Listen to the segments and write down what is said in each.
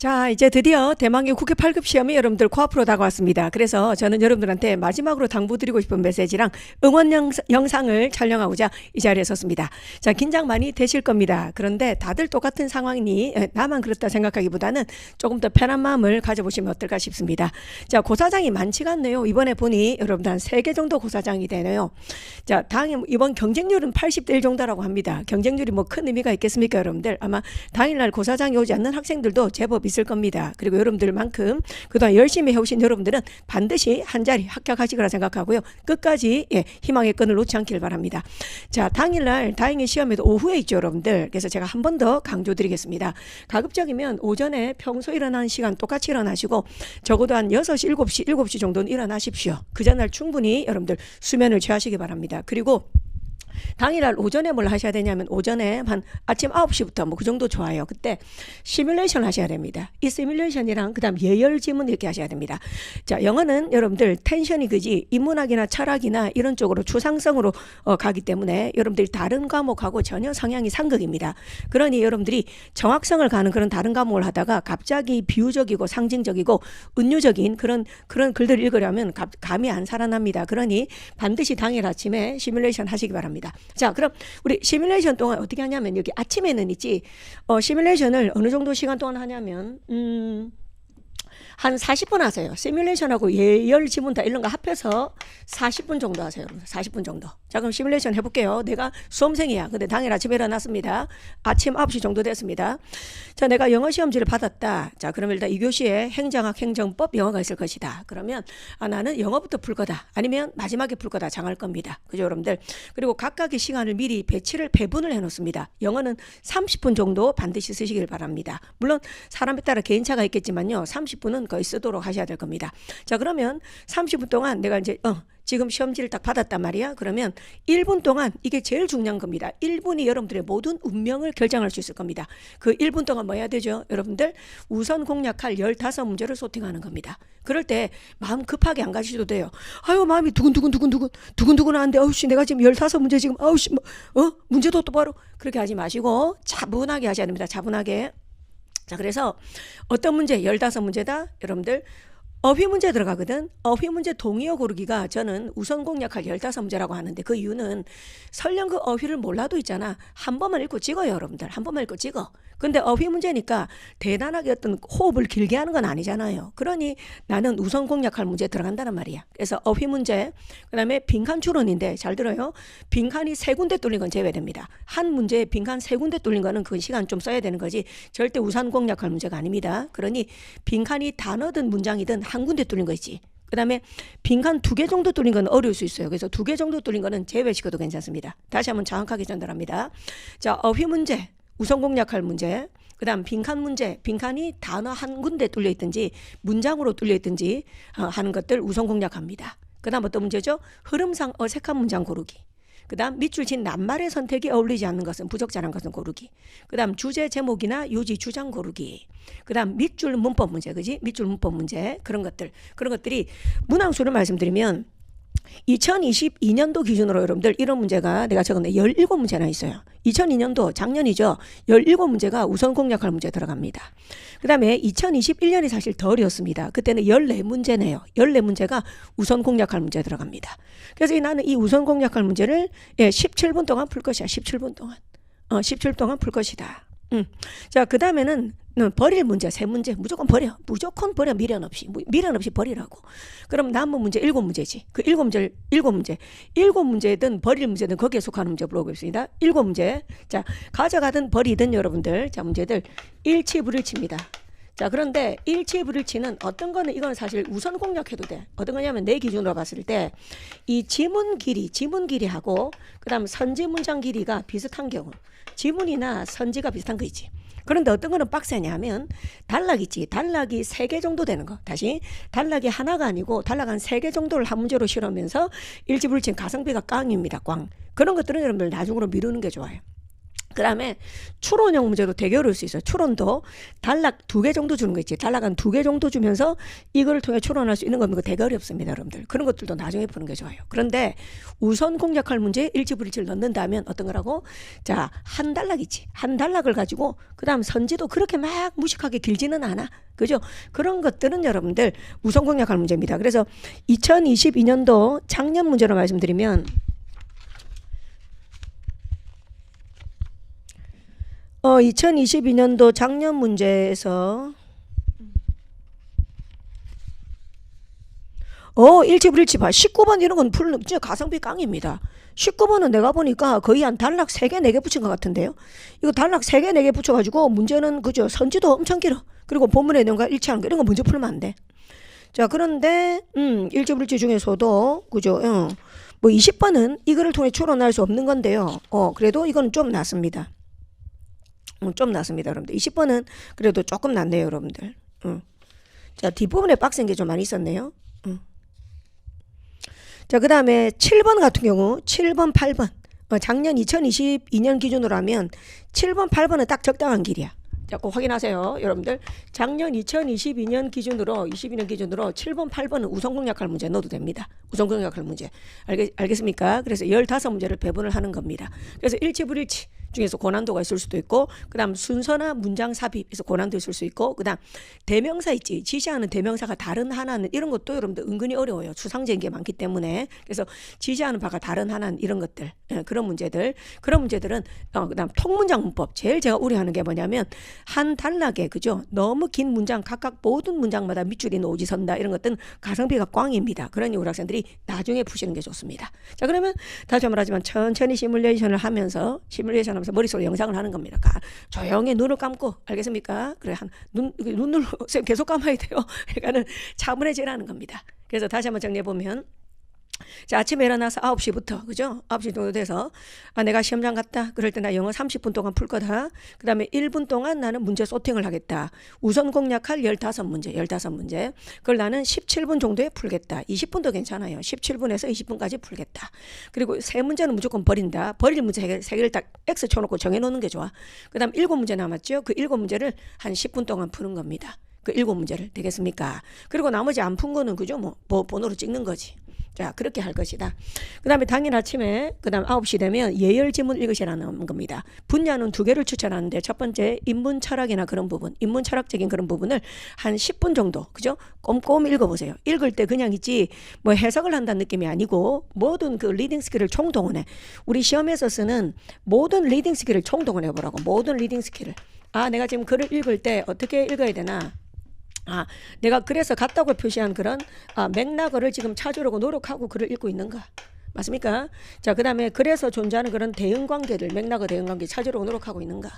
자, 이제 드디어 대망의 국회 8급 시험이 여러분들 코앞으로 다가왔습니다. 그래서 저는 여러분들한테 마지막으로 당부드리고 싶은 메시지랑 응원 영상을 촬영하고자 이 자리에 섰습니다. 자, 긴장 많이 되실 겁니다. 그런데 다들 똑같은 상황이니 나만 그렇다 생각하기보다는 조금 더 편한 마음을 가져보시면 어떨까 싶습니다. 자, 고사장이 많지가 않네요. 이번에 보니 여러분들 한 3개 정도 고사장이 되네요. 자, 이번 경쟁률은 80대 1 정도라고 합니다. 경쟁률이 뭐 큰 의미가 있겠습니까, 여러분들? 아마 당일날 고사장이 오지 않는 학생들도 제법 있을 겁니다. 그리고 여러분들만큼 그동안 열심히 해오신 여러분들은 반드시 한 자리 합격하실 거라 생각하고요. 끝까지 희망의 끈을 놓지 않길 바랍니다. 자, 당일날 다행히 시험에도 오후에 있죠, 여러분들. 그래서 제가 한 번 더 강조드리겠습니다. 가급적이면 오전에 평소 일어나는 시간 똑같이 일어나시고 적어도 한 6시, 7시 정도는 일어나십시오. 그 전날 충분히 여러분들 수면을 취하시기 바랍니다. 그리고 당일날 오전에 뭘 하셔야 되냐면 오전에 한 아침 9시부터 뭐 그 정도 좋아요. 그때 시뮬레이션 하셔야 됩니다. 이 시뮬레이션이랑 그 다음 예열 지문 이렇게 하셔야 됩니다. 자, 영어는 여러분들 텐션이 그지 인문학이나 철학이나 이런 쪽으로 추상성으로 가기 때문에 여러분들이 다른 과목하고 전혀 성향이 상극입니다. 그러니 여러분들이 정확성을 가는 그런 다른 과목을 하다가 갑자기 비유적이고 상징적이고 은유적인 그런 글들을 읽으려면 감이 안 살아납니다. 그러니 반드시 당일 아침에 시뮬레이션 하시기 바랍니다. 자, 그럼 우리 시뮬레이션 동안 어떻게 하냐면 여기 아침에는 있지 시뮬레이션을 어느 정도 시간 동안 하냐면 한 40분 하세요. 시뮬레이션하고 예열 지문 다 이런 거 합해서 40분 정도 하세요. 40분 정도. 자, 그럼 시뮬레이션 해볼게요. 내가 수험생이야. 근데 당일 아침에 일어났습니다. 아침 9시 정도 됐습니다. 자, 내가 영어 시험지를 받았다. 자, 그러면 일단 2교시에 행정학, 행정법, 영어가 있을 것이다. 그러면 나는 영어부터 풀 거다. 아니면 마지막에 풀 거다. 정할 겁니다. 그죠, 여러분들? 그리고 각각의 시간을 미리 배분을 해놓습니다. 영어는 30분 정도 반드시 쓰시길 바랍니다. 물론 사람에 따라 개인차가 있겠지만요. 30분은 거의 쓰도록 하셔야 될 겁니다. 자, 그러면 30분 동안 내가 이제 지금 시험지를 딱 받았단 말이야. 그러면 1분 동안 이게 제일 중요한 겁니다. 1분이 여러분들의 모든 운명을 결정할 수 있을 겁니다. 그 1분 동안 뭐 해야 되죠? 여러분들 우선 공략할 15문제를 소팅하는 겁니다. 그럴 때 마음 급하게 안 가셔도 돼요. 아유, 마음이 두근두근 하는데 아우씨 내가 지금 15문제 지금 아우씨 문제도 똑바로 그렇게 하지 마시고 차분하게 하셔야 됩니다. 차분하게. 자, 그래서 어떤 문제 15문제다 여러분들 어휘 문제 들어가거든. 어휘 문제 동의어 고르기가 저는 우선 공략할 15문제라고 하는데 그 이유는 설령 그 어휘를 몰라도 있잖아. 한 번만 읽고 찍어요, 여러분들. 한 번만 읽고 찍어. 근데 어휘 문제니까 대단하게 어떤 호흡을 길게 하는 건 아니잖아요. 그러니 나는 우선 공략할 문제 들어간다는 말이야. 그래서 어휘 문제, 그 다음에 빈칸 추론인데 잘 들어요. 빈칸이 3군데 뚫린 건 제외됩니다. 한 문제에 빈칸 3군데 뚫린 거는 그 시간 좀 써야 되는 거지 절대 우선 공략할 문제가 아닙니다. 그러니 빈칸이 단어든 문장이든 한 군데 뚫린 거 있지. 그 다음에 빈칸 2개 정도 뚫린 건 어려울 수 있어요. 그래서 2개 정도 뚫린 거는 제외시켜도 괜찮습니다. 다시 한번 정확하게 전달합니다. 자, 어휘 문제, 우선 공략할 문제, 그 다음 빈칸 문제, 빈칸이 단어 한 군데 뚫려 있든지 문장으로 뚫려 있든지 하는 것들 우선 공략합니다. 그 다음 어떤 문제죠? 흐름상 어색한 문장 고르기. 그 다음 밑줄 친 낱말의 선택이 어울리지 않는 것은 부적절한 것은 고르기. 그 다음 주제 제목이나 요지 주장 고르기. 그 다음 밑줄 문법 문제, 그지? 밑줄 문법 문제 그런 것들이 문항수를 말씀드리면 2022년도 기준으로 여러분들 이런 문제가 내가 적었네 17문제나 있어요. 2002년도 작년이죠. 17문제가 우선 공략할 문제 들어갑니다. 그 다음에 2021년이 사실 더 어려웠습니다. 그때는 14문제네요. 14문제가 우선 공략할 문제 들어갑니다. 그래서 나는 이 우선 공략할 문제를 17분 동안 풀 것이야. 17분 동안. 17분 동안 풀 것이다. 자, 그 다음에는 버릴 문제 3문제 무조건 버려. 미련 없이 버리라고. 그럼 남은 문제 7문제지. 그 7문제든 버릴 문제든 거기에 속하는 문제 물어보겠습니다. 7문제. 자, 가져가든 버리든 여러분들 자 문제들 일치불일치입니다. 자, 그런데 일치불일치는 어떤 거는 이건 사실 우선 공략해도 돼. 어떤 거냐면 내 기준으로 봤을 때 이 지문 길이하고 그 다음 선지 문장 길이가 비슷한 경우 지문이나 선지가 비슷한 거 있지. 그런데 어떤 거는 빡세냐면 단락 있지. 단락이 3개 정도 되는 거. 다시 단락이 하나가 아니고 단락 한 3개 정도를 한 문제로 실으면서 일치불일치는 가성비가 꽝입니다. 꽝. 그런 것들은 여러분들 나중으로 미루는 게 좋아요. 그 다음에 추론형 문제도 되게 어려울 수 있어요. 추론도 단락 2개 정도 주는 거 있지. 단락 한 2개 정도 주면서 이거를 통해 추론할 수 있는 겁니다. 되게 어렵습니다, 여러분들. 그런 것들도 나중에 푸는 게 좋아요. 그런데 우선 공략할 문제에 일치불일치를 넣는다면 어떤 거라고? 자, 한 단락이지. 한 단락을 가지고 그 다음 선지도 그렇게 막 무식하게 길지는 않아. 그죠? 그런 것들은 여러분들 우선 공략할 문제입니다. 그래서 2022년도 작년 문제로 말씀드리면 2022년도 작년 문제에서 일치불일치 봐. 19번 이런 건 진짜 가성비 깡입니다. 19번은 내가 보니까 거의 한 단락 3개 4개 붙인 것 같은데요. 이거 단락 3개 4개 붙여가지고 문제는 그죠. 선지도 엄청 길어. 그리고 본문의 내용과 일치하는 거 이런 거 문제 풀면 안 돼. 자, 그런데 일치불일치 중에서도 그죠. 뭐 20번은 이거를 통해 추론할 수 없는 건데요. 그래도 이건 좀 낫습니다. 좀 낫습니다, 여러분들. 20번은 그래도 조금 낫네요, 여러분들. 자, 뒷부분에 빡센 게 좀 많이 있었네요. 자, 그 다음에 7번 같은 경우 7번 8번 작년 2022년 기준으로 하면 7번 8번은 딱 적당한 길이야. 자, 꼭 확인하세요, 여러분들. 작년 2022년 기준으로 7번 8번은 우선 공략할 문제 넣어도 됩니다. 우선 공략할 문제 알겠습니까? 그래서 15문제를 배분을 하는 겁니다. 그래서 일치불일치 중에서 고난도가 있을 수도 있고, 그 다음 순서나 문장 삽입에서 고난도 있을 수 있고, 그 다음 대명사 있지. 지시하는 대명사가 다른 하나는 이런 것도 여러분들 은근히 어려워요. 추상적인 게 많기 때문에. 그래서 지시하는 바가 다른 하나는 이런 것들, 그런 문제들은 그 다음 통문장 문법. 제일 제가 우려하는 게 뭐냐면 한 단락에 그죠. 너무 긴 문장 각각 모든 문장마다 밑줄이 오지 선다. 이런 것들은 가성비가 꽝입니다. 그러니 우리 학생들이 나중에 푸시는 게 좋습니다. 자, 그러면 다시 한번 하지만 천천히 시뮬레이션을 하면서 머릿속으로 영상을 하는 겁니다. 조용히 눈을 감고, 알겠습니까? 그래, 눈을 계속 감아야 돼요. 그러니까는 차분해지라는 겁니다. 그래서 다시 한번 정리해보면, 자, 아침에 일어나서 9시부터, 그죠? 9시 정도 돼서, 내가 시험장 갔다. 그럴 때 나 영어 30분 동안 풀 거다. 그 다음에 1분 동안 나는 문제 소팅을 하겠다. 우선 공략할 15문제. 그걸 나는 17분 정도에 풀겠다. 20분도 괜찮아요. 17분에서 20분까지 풀겠다. 그리고 3문제는 무조건 버린다. 버릴 문제 3개를 딱 X 쳐놓고 정해놓는 게 좋아. 그 다음 7문제 남았죠? 그 7문제를 한 10분 동안 푸는 겁니다. 그 7문제를. 되겠습니까? 그리고 나머지 안 푼 거는 그죠? 뭐 번호로 찍는 거지. 자, 그렇게 할 것이다. 그 다음에 당일 아침에, 그 다음 9시 되면 예열지문 읽으시라는 겁니다. 분야는 2개를 추천하는데, 첫 번째, 인문 철학이나 그런 부분, 인문 철학적인 그런 부분을 한 10분 정도, 그죠? 꼼꼼히 읽어보세요. 읽을 때 그냥 있지, 뭐 해석을 한다는 느낌이 아니고, 모든 그 리딩 스킬을 총동원해. 우리 시험에서 쓰는 모든 리딩 스킬을 총동원해 보라고. 모든 리딩 스킬을. 내가 지금 글을 읽을 때 어떻게 읽어야 되나? 내가 그래서 같다고 표시한 그런 맥락을 지금 찾으려고 노력하고 글을 읽고 있는가? 맞습니까? 자, 그 다음에 그래서 존재하는 그런 대응관계를, 맥락의 대응관계 찾으려고 노력하고 있는가?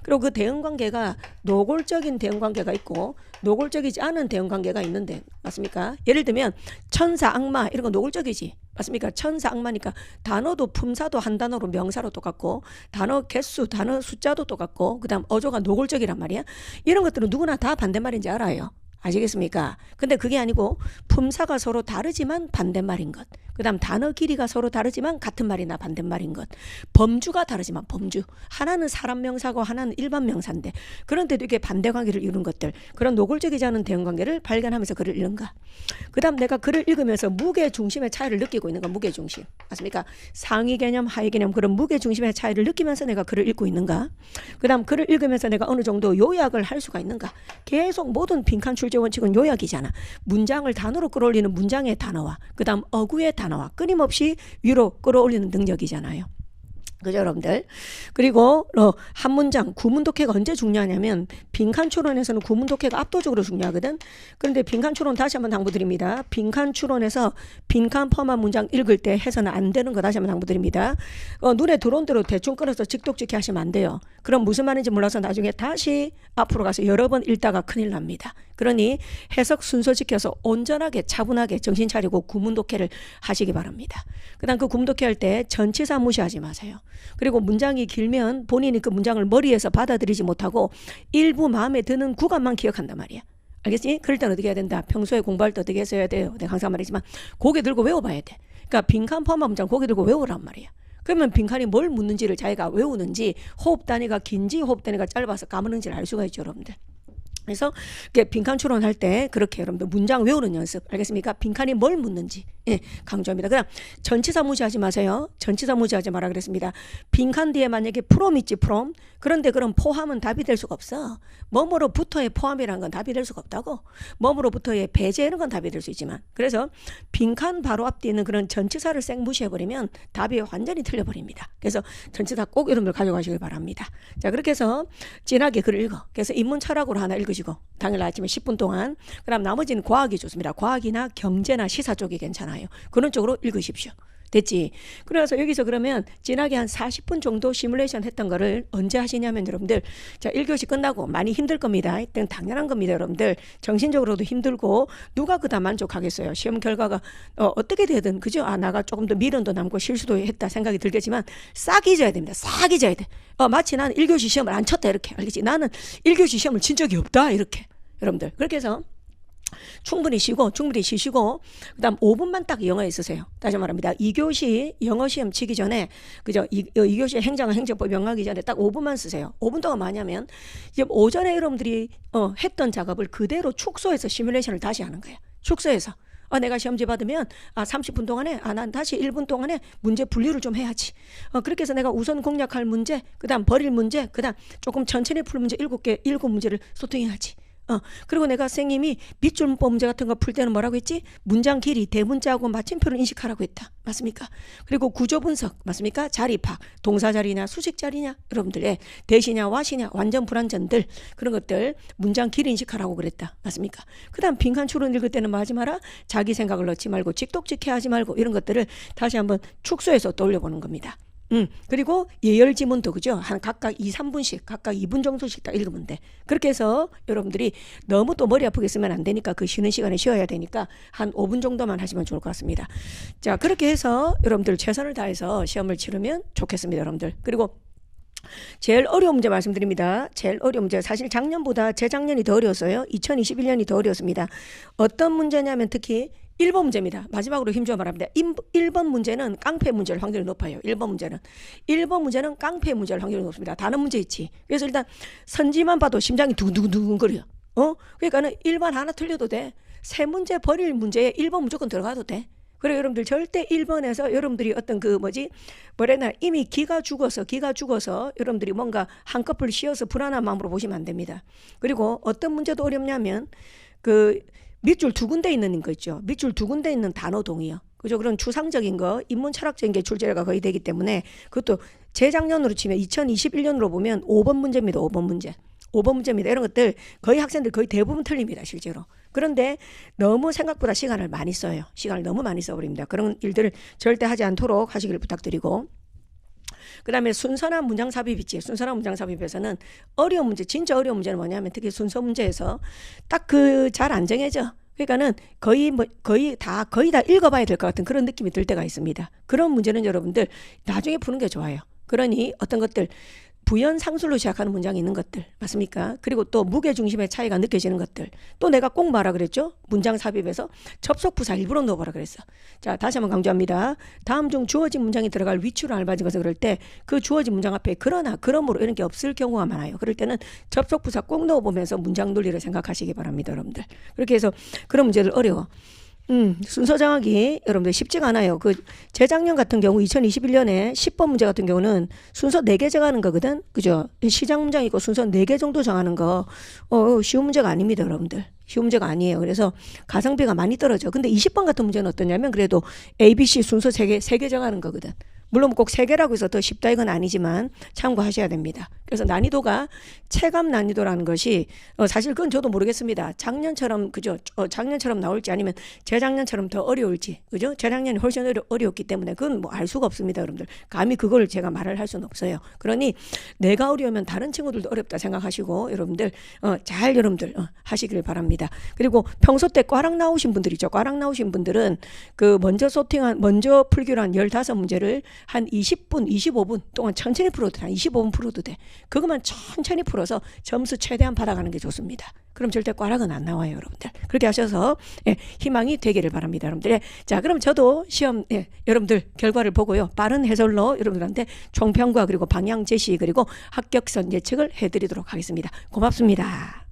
그리고 그 대응관계가 노골적인 대응관계가 있고 노골적이지 않은 대응관계가 있는데, 맞습니까? 예를 들면 천사, 악마 이런 거 노골적이지. 맞습니까? 천사, 악마니까 단어도 품사도 한 단어로 명사로 똑같고, 단어 개수, 단어 숫자도 똑같고, 그 다음 어조가 노골적이란 말이야. 이런 것들은 누구나 다 반대말인지 알아요. 아시겠습니까? 근데 그게 아니고 품사가 서로 다르지만 반대말인 것. 그 다음 단어 길이가 서로 다르지만 같은 말이나 반대말인 것. 범주가 다르지만 범주. 하나는 사람 명사고 하나는 일반 명사인데, 그런데도 이게 반대관계를 이루는 것들. 그런 노골적이지 않은 대응관계를 발견하면서 글을 읽는가. 그 다음 내가 글을 읽으면서 무게중심의 차이를 느끼고 있는가. 무게중심. 맞습니까? 상위 개념, 하위 개념 그런 무게중심의 차이를 느끼면서 내가 글을 읽고 있는가. 그 다음 글을 읽으면서 내가 어느 정도 요약을 할 수가 있는가. 계속 모든 빈칸 출제 원칙은 요약이잖아. 문장을 단어로 끌어올리는 문장의 단어와 그 다음 어구의 단어와 끊임없이 위로 끌어올리는 능력이잖아요. 그죠, 여러분들? 그리고 한 문장 구문 독해가 언제 중요하냐면 빈칸 추론에서는 구문 독해가 압도적으로 중요하거든. 그런데 빈칸 추론 다시 한번 당부드립니다. 빈칸 추론에서 빈칸 포함한 문장 읽을 때 해서는 안 되는 거 다시 한번 당부드립니다. 눈에 들어온 대로 대충 끊어서 직독직히 하시면 안 돼요. 그럼 무슨 말인지 몰라서 나중에 다시 앞으로 가서 여러 번 읽다가 큰일 납니다. 그러니 해석 순서 지켜서 온전하게 차분하게 정신 차리고 구문 독해를 하시기 바랍니다. 그 다음 그 구문 독해할 때 전치사 무시하지 마세요. 그리고 문장이 길면 본인이 그 문장을 머리에서 받아들이지 못하고 일부 마음에 드는 구간만 기억한단 말이야. 알겠지? 그럴 때는 어떻게 해야 된다? 평소에 공부할 때 어떻게 해야 돼요? 내가 항상 말했지만 고개 들고 외워봐야 돼. 그러니까 빈칸 포함한 문장 고개 들고 외우란 말이야. 그러면 빈칸이 뭘 묻는지를 자기가 외우는지, 호흡 단위가 긴지 호흡 단위가 짧아서 까먹는지를 알 수가 있죠, 여러분들. 그래서 빈칸 추론할 때 그렇게 여러분들 문장 외우는 연습, 알겠습니까? 빈칸이 뭘 묻는지 강조합니다. 그다음 전치사 무시하지 마세요. 전치사 무시하지 마라 그랬습니다. 빈칸 뒤에 만약에 from 있지, from. 그런데 그럼 포함은 답이 될 수가 없어. 뭐뭐로부터의 포함이라는 건 답이 될 수가 없다고. 뭐뭐로부터의 배제하는 건 답이 될 수 있지만, 그래서 빈칸 바로 앞뒤에 있는 그런 전치사를 쌩 무시해버리면 답이 완전히 틀려버립니다. 그래서 전치사 꼭 여러분들 가져가시길 바랍니다. 자, 그렇게 해서 진하게 글을 읽어. 그래서 인문 철학으로 하나 읽으시고 당일 아침에 10분 동안, 그다음 나머지는 과학이 좋습니다. 과학이나 경제나 시사 쪽이 괜찮아요. 그런 쪽으로 읽으십시오. 됐지? 그래서 여기서 그러면 진하게 한 40분 정도 시뮬레이션 했던 거를 언제 하시냐면, 여러분들, 자, 1교시 끝나고 많이 힘들 겁니다. 이때는 당연한 겁니다, 여러분들. 정신적으로도 힘들고 누가 그다 만족하겠어요. 시험 결과가 어떻게 되든, 그죠? 아, 나가 조금 더 미련도 남고 실수도 했다 생각이 들겠지만 싹 잊어야 됩니다. 싹 잊어야 돼. 마치 나는 1교시 시험을 안 쳤다 이렇게, 알겠지? 나는 1교시 시험을 친 적이 없다 이렇게, 여러분들. 그렇게 해서 충분히 쉬시고 그다음 5분만 딱 영어에 쓰세요. 다시 말합니다. 2교시 영어 시험 치기 전에, 그죠? 2교시 행정과 행정법 영어하기 전에 딱 5분만 쓰세요. 5분 동안 뭐냐면 이제 오전에 여러분들이 했던 작업을 그대로 축소해서 시뮬레이션을 다시 하는 거예요. 축소해서. 내가 시험지 받으면 30분 동안에 난 다시 1분 동안에 문제 분류를 좀 해야지. 그렇게 해서 내가 우선 공략할 문제, 그다음 버릴 문제, 그다음 조금 천천히 풀 문제 7문제를 소통해야지. 그리고 내가 선생님이 밑줄 문법 문제 같은 거 풀 때는 뭐라고 했지? 문장 길이, 대문자하고 마침표를 인식하라고 했다. 맞습니까? 그리고 구조 분석, 맞습니까? 자리 파악, 동사 자리냐, 수식 자리냐, 여러분들의 대시냐, 와시냐, 완전 불완전들, 그런 것들 문장 길이 인식하라고 그랬다. 맞습니까? 그 다음 빈칸 추론 읽을 때는 뭐 하지 마라? 자기 생각을 넣지 말고, 직독직해 하지 말고, 이런 것들을 다시 한번 축소해서 떠올려보는 겁니다. 그리고 예열 지문도, 그죠? 한 각각 2, 3분씩, 각각 2분 정도씩 딱 읽으면 돼. 그렇게 해서 여러분들이 너무 또 머리 아프게 쓰면 안 되니까, 그 쉬는 시간에 쉬어야 되니까 한 5분 정도만 하시면 좋을 것 같습니다. 자, 그렇게 해서 여러분들 최선을 다해서 시험을 치르면 좋겠습니다, 여러분들. 그리고 제일 어려운 문제 말씀드립니다. 제일 어려운 문제, 사실 작년보다 재작년이 더 어려웠어요. 2021년이 더 어려웠습니다. 어떤 문제냐면 특히 1번 문제입니다. 마지막으로 힘줘야 말합니다. 1번 문제는 깡패 문제일 확률이 높아요. 1번 문제는 깡패 문제일 확률이 높습니다. 단어 문제 있지. 그래서 일단 선지만 봐도 심장이 두근두근거려. 그러니까는 1번 하나 틀려도 돼. 세 문제 버릴 문제에 1번 무조건 들어가도 돼. 그래, 여러분들 절대 1번에서 여러분들이 어떤 이미 기가 죽어서 여러분들이 뭔가 한꺼풀 씌어서 불안한 마음으로 보시면 안 됩니다. 그리고 어떤 문제도 어렵냐면 밑줄 2군데 있는 거 있죠. 밑줄 2군데 있는 단어 동이요. 그죠? 그런 추상적인 거, 인문 철학적인 게 출제가 거의 되기 때문에, 그것도 재작년으로 치면 2021년으로 보면 5번 문제입니다. 5번 문제입니다. 이런 것들 거의 학생들 거의 대부분 틀립니다, 실제로. 그런데 너무 생각보다 시간을 많이 써요. 시간을 너무 많이 써버립니다. 그런 일들을 절대 하지 않도록 하시길 부탁드리고, 그 다음에 순서나 문장 삽입 있지. 순서나 문장 삽입에서는 어려운 문제, 진짜 어려운 문제는 뭐냐면 특히 순서 문제에서 딱 잘 안 정해져. 그러니까는 거의 다 읽어봐야 될 것 같은 그런 느낌이 들 때가 있습니다. 그런 문제는 여러분들 나중에 푸는 게 좋아요. 그러니 어떤 것들, 부연 상술로 시작하는 문장이 있는 것들, 맞습니까? 그리고 또 무게중심의 차이가 느껴지는 것들, 또 내가 꼭 뭐라 그랬죠? 문장 삽입에서 접속부사 일부러 넣어보라 그랬어. 자, 다시 한번 강조합니다. 다음 중 주어진 문장이 들어갈 위치로 알맞은 것을 그럴 때 그 주어진 문장 앞에 그러나, 그러므로 이런 게 없을 경우가 많아요. 그럴 때는 접속부사 꼭 넣어보면서 문장 논리를 생각하시기 바랍니다, 여러분들. 그렇게 해서 그런 문제들 어려워. 순서 정하기 여러분들 쉽지가 않아요. 재작년 같은 경우 2021년에 10번 문제 같은 경우는 순서 4개 정하는 거거든. 그죠? 시작 문장 있고 순서 4개 정도 정하는 거 쉬운 문제가 아닙니다, 여러분들. 쉬운 문제가 아니에요. 그래서 가성비가 많이 떨어져. 근데 20번 같은 문제는 어떠냐면 그래도 ABC 순서 3개 정하는 거거든. 물론 꼭 3개라고 해서 더 쉽다 이건 아니지만 참고하셔야 됩니다. 그래서 난이도가 체감 난이도라는 것이 사실 그건 저도 모르겠습니다. 작년처럼, 그죠? 작년처럼 나올지 아니면 재작년처럼 더 어려울지, 그죠? 재작년이 훨씬 어려웠기 때문에 그건 뭐 알 수가 없습니다, 여러분들. 감히 그걸 제가 말을 할 수는 없어요. 그러니 내가 어려우면 다른 친구들도 어렵다 생각하시고 여러분들 잘 여러분들 하시길 바랍니다. 그리고 평소 때 꽈락 나오신 분들 있죠. 꽈락 나오신 분들은 먼저 풀기로 한 15문제를 한 20분, 25분 동안 천천히 풀어도 돼. 한 25분 풀어도 돼. 그것만 천천히 풀어서 점수 최대한 받아가는 게 좋습니다. 그럼 절대 꽈락은 안 나와요, 여러분들. 그렇게 하셔서 희망이 되기를 바랍니다, 여러분들. 자, 그럼 저도 시험 여러분들 결과를 보고요. 빠른 해설로 여러분들한테 총평과 그리고 방향 제시 그리고 합격선 예측을 해드리도록 하겠습니다. 고맙습니다.